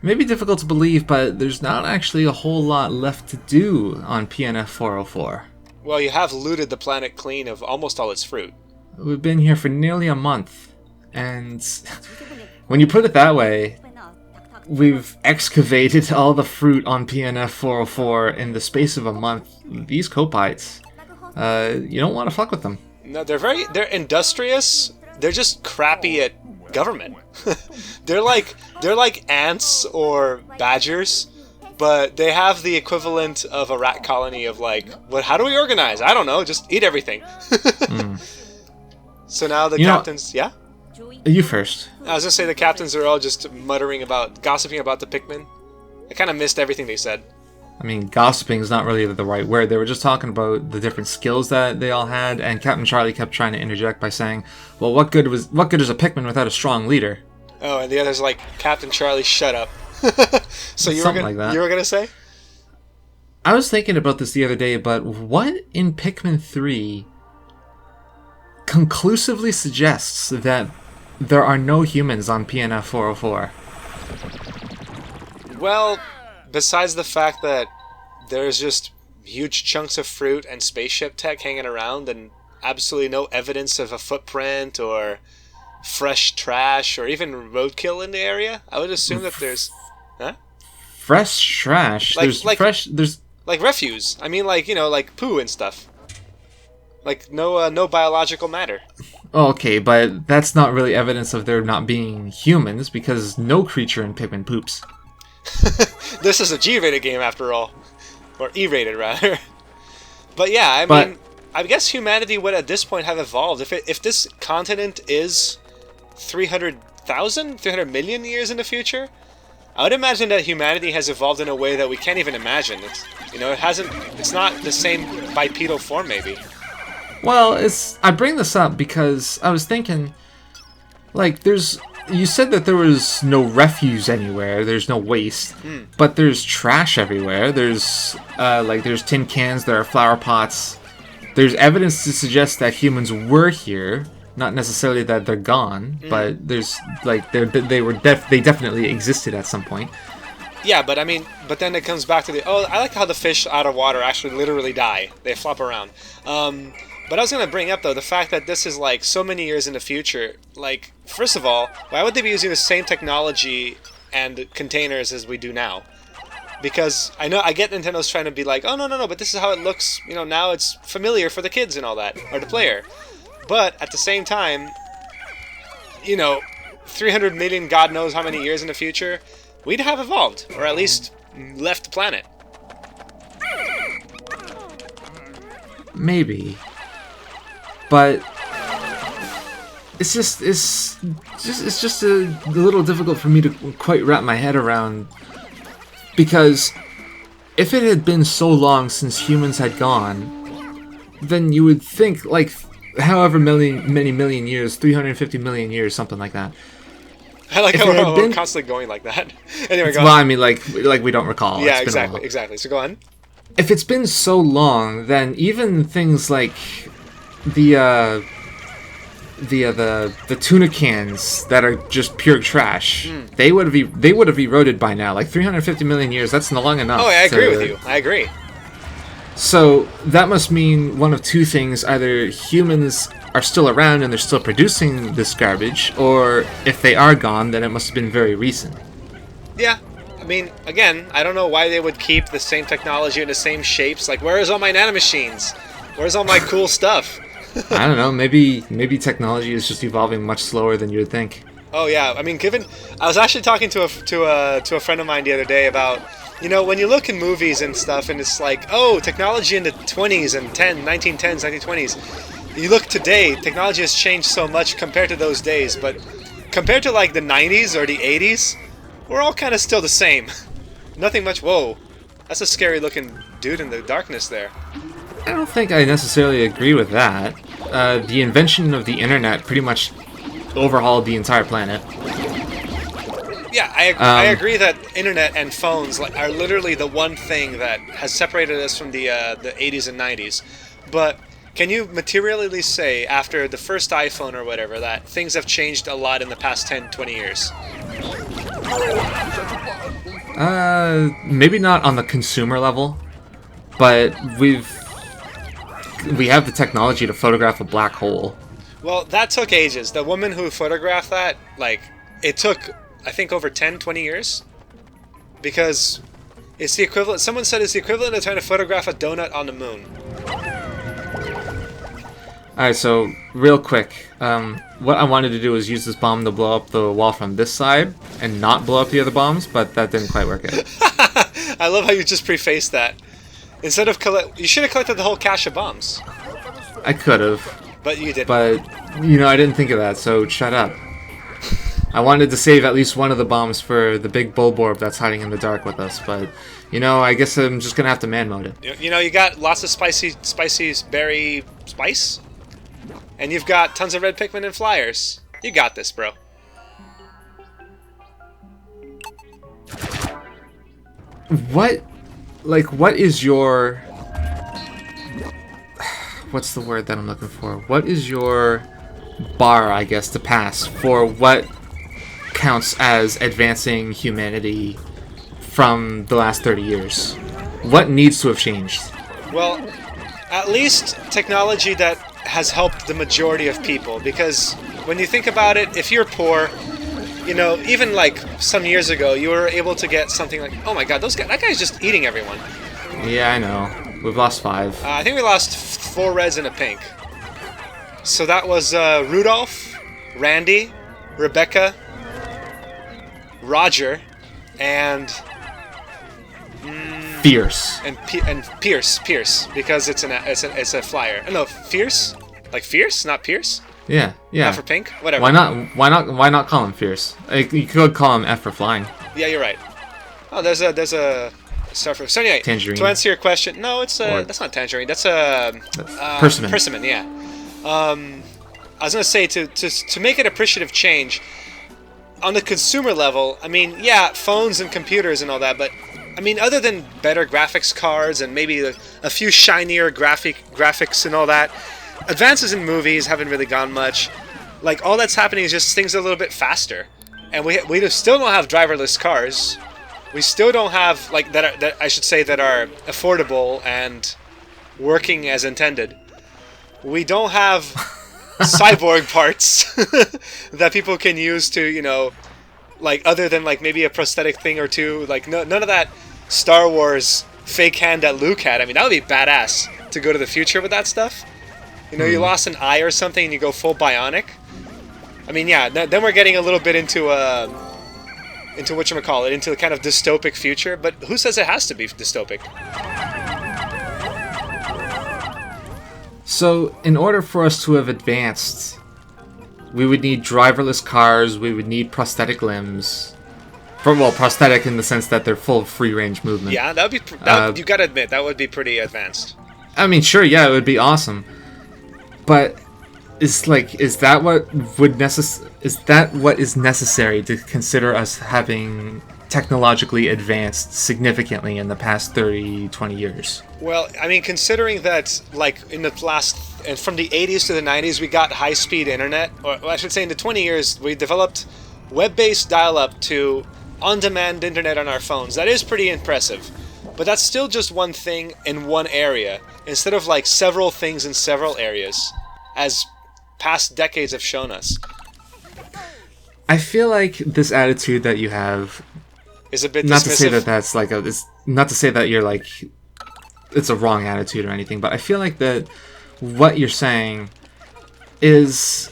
Maybe difficult to believe, but there's not actually a whole lot left to do on PNF 404. Well, you have looted the planet clean of almost all its fruit. We've been here for nearly a month, and when you put it that way, we've excavated all the fruit on PNF 404 in the space of a month. These copites, you don't want to fuck with them. No, they're industrious. They're just crappy at government. they're like ants or badgers, but they have the equivalent of a rat colony of like, what? How do we organize? I don't know. Just eat everything. So now the captains, yeah? You first. I was gonna say the captains are all just gossiping about the Pikmin. I kind of missed everything they said. I mean, gossiping is not really the right word. They were just talking about the different skills that they all had, and Captain Charlie kept trying to interject by saying, "Well, what good is a Pikmin without a strong leader?" Oh, and the other's like, "Captain Charlie, shut up." So you were gonna say? I was thinking about this the other day, but what in Pikmin 3 conclusively suggests that there are no humans on PNF 404? Well, besides the fact that there's just huge chunks of fruit and spaceship tech hanging around and absolutely no evidence of a footprint or fresh trash or even roadkill in the area, I would assume that there's... Huh? Fresh trash? There's like refuse. I mean, like, like poo and stuff. Like, no biological matter. Okay, but that's not really evidence of there not being humans, because no creature in Pikmin poops. This is a G-rated game, after all. Or E-rated, rather. But yeah, I mean, I guess humanity would at this point have evolved. If this continent is 300 million years in the future, I would imagine that humanity has evolved in a way that we can't even imagine. It's not the same bipedal form, maybe. Well, I bring this up because I was thinking, like, you said that there was no refuse anywhere, there's no waste, but there's trash everywhere. There's tin cans, there are flower pots. There's evidence to suggest that humans were here, not necessarily that they're gone, but there's like they definitely existed at some point. Yeah, but I mean, then it comes back to I like how the fish out of water actually literally die. They flop around. But I was going to bring up, though, the fact that this is, like, so many years in the future. Like, first of all, why would they be using the same technology and containers as we do now? Because I get Nintendo's trying to be like, oh, no, but this is how it looks, now it's familiar for the kids and all that, or the player. But, at the same time, 300 million God knows how many years in the future, we'd have evolved, or at least left the planet. Maybe. But it's just a little difficult for me to quite wrap my head around, because if it had been so long since humans had gone, then you would think, like, however many million years, 350 million years, something like that. I like how we're constantly going like that. Anyway, go on. Well, I mean, like we don't recall. Yeah, exactly. So go on. If it's been so long, then even things like the tuna cans that are just pure trash, they would have eroded by now. Like 350 million years, that's not long enough. Oh, I agree with you. I agree. So that must mean one of two things: either humans are still around and they're still producing this garbage, or if they are gone, then it must have been very recent. Yeah. I mean, again, I don't know why they would keep the same technology in the same shapes. Like, where is all my nanomachines? Where's all my cool stuff? I don't know. Maybe technology is just evolving much slower than you would think. Oh yeah. I mean, I was actually talking to a friend of mine the other day about, when you look in movies and stuff, and it's like, oh, technology in the 20s and 1910s, 1920s. You look today, technology has changed so much compared to those days, but compared to like the 90s or the 80s, we're all kind of still the same. Nothing much. Whoa, that's a scary looking dude in the darkness there. I don't think I necessarily agree with that. The invention of the internet pretty much overhauled the entire planet. Yeah, I agree that internet and phones are literally the one thing that has separated us from the 80s and 90s. But can you materially say, after the first iPhone or whatever, that things have changed a lot in the past 10, 20 years? Maybe not on the consumer level, but we have the technology to photograph a black hole. Well, that took ages. The woman who photographed that, like, it took, I think, over 10, 20 years. Because it's the equivalent, someone said it's the equivalent of trying to photograph a donut on the moon. Alright, so, real quick, what I wanted to do was use this bomb to blow up the wall from this side, and not blow up the other bombs, but that didn't quite work out. I love how you just prefaced that. Instead of you should have collected the whole cache of bombs. I could have. But you didn't. But, I didn't think of that, so shut up. I wanted to save at least one of the bombs for the big bulborb that's hiding in the dark with us, but, I guess I'm just gonna have to man mode it. You got lots of spicy berry spice, and you've got tons of red Pikmin and flyers. You got this, bro. What is your... What's the word that I'm looking for? What is your bar, I guess, to pass for what counts as advancing humanity from the last 30 years? What needs to have changed? Well, at least technology that has helped the majority of people, because when you think about it, if you're poor, even like some years ago, you were able to get something like, oh my god, that guy's just eating everyone. Yeah, I know. We've lost 5. I think we lost 4 reds and a pink. So that was Rudolph, Randy, Rebecca, Roger, and Fierce. And Pierce, because it's a flyer. No, Fierce, like Fierce, not Pierce. Yeah. Not for pink, whatever. Why not call him Fierce? You could call him F for flying. Yeah, you're right. Oh, there's a surfer. So anyway, Tangerine. To answer your question, no, that's not tangerine. That's a persimmon. Persimmon, yeah. I was gonna say to make an appreciative change on the consumer level. I mean, yeah, phones and computers and all that, but I mean, other than better graphics cards and maybe a few shinier graphics and all that, advances in movies haven't really gone much. Like, all that's happening is just things are a little bit faster, and we still don't have driverless cars. We still don't have that are affordable and working as intended. We don't have cyborg parts that people can use to, other than maybe a prosthetic thing or two. None of that Star Wars fake hand that Luke had. I mean, that would be badass to go to the future with that stuff. You lost an eye or something and you go full bionic. I mean, yeah, then we're getting a little bit into whatchamacallit, into a kind of dystopic future, but who says it has to be dystopic? So, in order for us to have advanced, we would need driverless cars, we would need prosthetic limbs. Prosthetic in the sense that they're full of free-range movement. Yeah, you gotta admit, that would be pretty advanced. I mean, sure, yeah, it would be awesome. But is that what is necessary to consider us having technologically advanced significantly in the past 30, 20 years? Well, I mean, considering that, in the from the 80s to the 90s, we got high-speed internet, or I should say in the 20 years, we developed web-based dial-up to on-demand internet on our phones. That is pretty impressive. But that's still just one thing in one area, instead of several things in several areas, as past decades have shown us. I feel like this attitude that you have is a bit not dismissive. To say that that's not to say that you're it's a wrong attitude or anything, but I feel like that what you're saying is,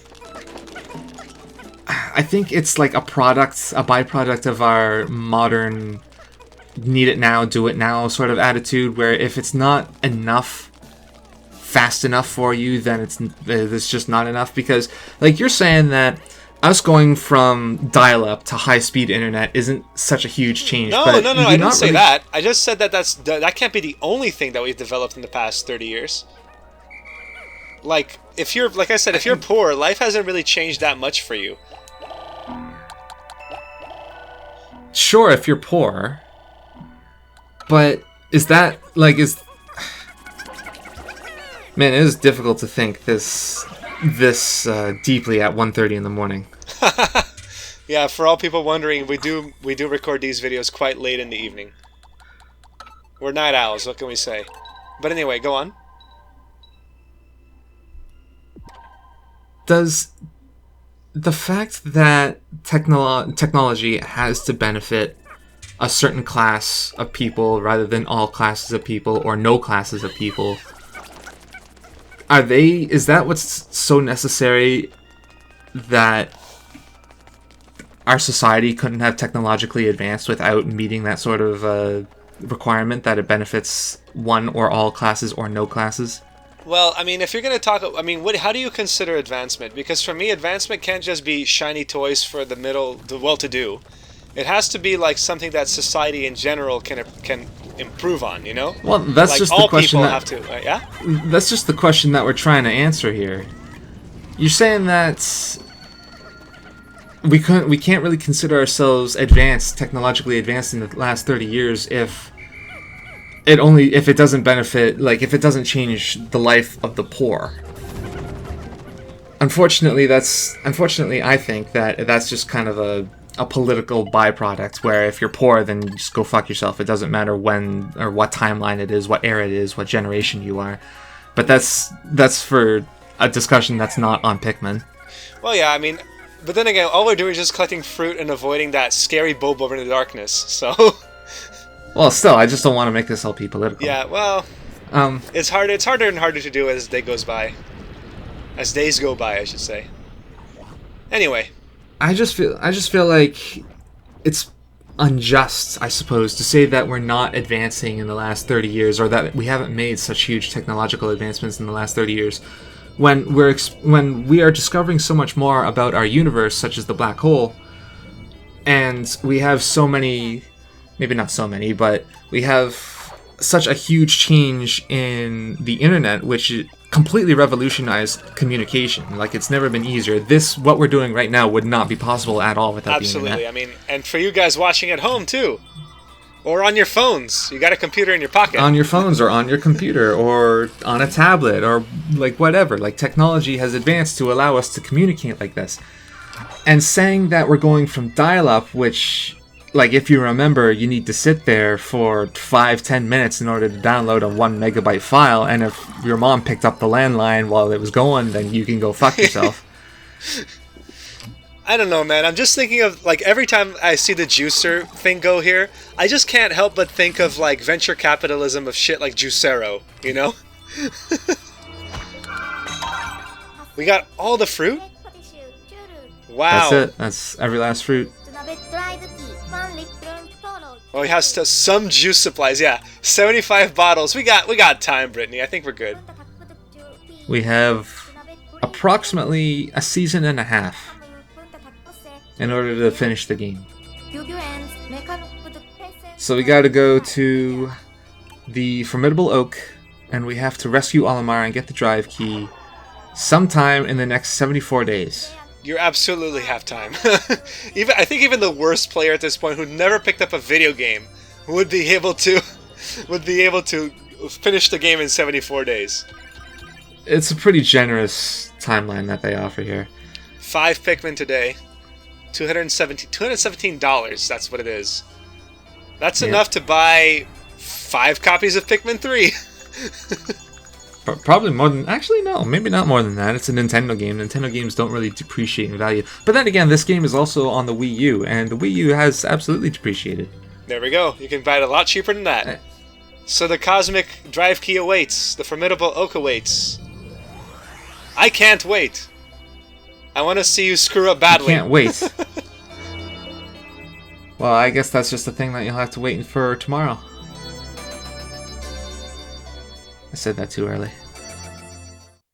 I think it's a byproduct of our modern need it now, do it now sort of attitude, where if it's not fast enough for you, then it's just not enough. Because you're saying that us going from dial-up to high-speed internet isn't such a huge change. No, I didn't say that. I just said that that can't be the only thing that we've developed in the past 30 years. If you're poor, life hasn't really changed that much for you. Sure, if you're poor. But is that, Man, it is difficult to think this deeply at 1:30 in the morning. Yeah, for all people wondering, we do record these videos quite late in the evening. We're night owls, what can we say? But anyway, go on. Does the fact that technology has to benefit a certain class of people rather than all classes of people or no classes of people, is that what's so necessary that our society couldn't have technologically advanced without meeting that sort of requirement that it benefits one or all classes or no classes? Well, I mean, if you're going to talk, I mean, how do you consider advancement? Because for me, advancement can't just be shiny toys for the well-to-do. It has to be like something that society in general can improve on, you know? Well, that's like just all the question people that, have to, yeah? That's just the question that we're trying to answer here. You're saying that we can't really consider ourselves technologically advanced in the last 30 years if it doesn't benefit, like if it doesn't change the life of the poor. Unfortunately, I think that's just kind of a political byproduct where if you're poor, then you just go fuck yourself. It doesn't matter when or what timeline it is, what era it is, what generation you are. But that's for a discussion that's not on Pikmin. Well, yeah, I mean, but then again, all we're doing is just collecting fruit and avoiding that scary bulb over in the darkness, so... Well, still, I just don't want to make this LP political. Yeah, well, it's harder and harder to do as day goes by. As days go by, I should say. Anyway. I just feel like it's unjust, I suppose, to say that we're not advancing in the last 30 years, or that we haven't made such huge technological advancements in the last 30 years, when we are discovering so much more about our universe, such as the black hole, and we have so many, maybe not so many, but we have such a huge change in the internet, which completely revolutionized communication. Like, it's never been easier. What we're doing right now would not be possible at all without the internet. Absolutely. I mean, and for you guys watching at home too, or on your phones. You got a computer in your pocket. On your phones, or on your computer, or on a tablet, or like whatever. Like, technology has advanced to allow us to communicate like this. And saying that we're going from dial-up, which, like, if you remember, you need to sit there for 5-10 minutes in order to download a 1 megabyte file, and if your mom picked up the landline while it was going, then you can go fuck yourself. I don't know, man. I'm just thinking of, like, every time I see the juicer thing go here, I just can't help but think of, like, venture capitalism of shit like Juicero, you know? We got all the fruit? Wow. That's it. That's every last fruit. Oh, he has some juice supplies. Yeah, 75 bottles. We got time, Brittany. I think we're good. We have approximately a season and a half in order to finish the game. So we got to go to the Formidable Oak, and we have to rescue Olimar and get the drive key sometime in the next 74 days. You absolutely have time. I think even the worst player at this point, who never picked up a video game, would be able to finish the game in 74 days. It's a pretty generous timeline that they offer here. 5 Pikmin today, $217. That's what it is. That's enough to buy 5 copies of Pikmin 3. Probably more than... Actually, no. Maybe not more than that. It's a Nintendo game. Nintendo games don't really depreciate in value. But then again, this game is also on the Wii U, and the Wii U has absolutely depreciated. There we go. You can buy it a lot cheaper than that. So the Cosmic Drive Key awaits. The Formidable Oak awaits. I can't wait. I want to see you screw up badly. I can't wait. Well, I guess that's just a thing that you'll have to wait for tomorrow. I said that too early.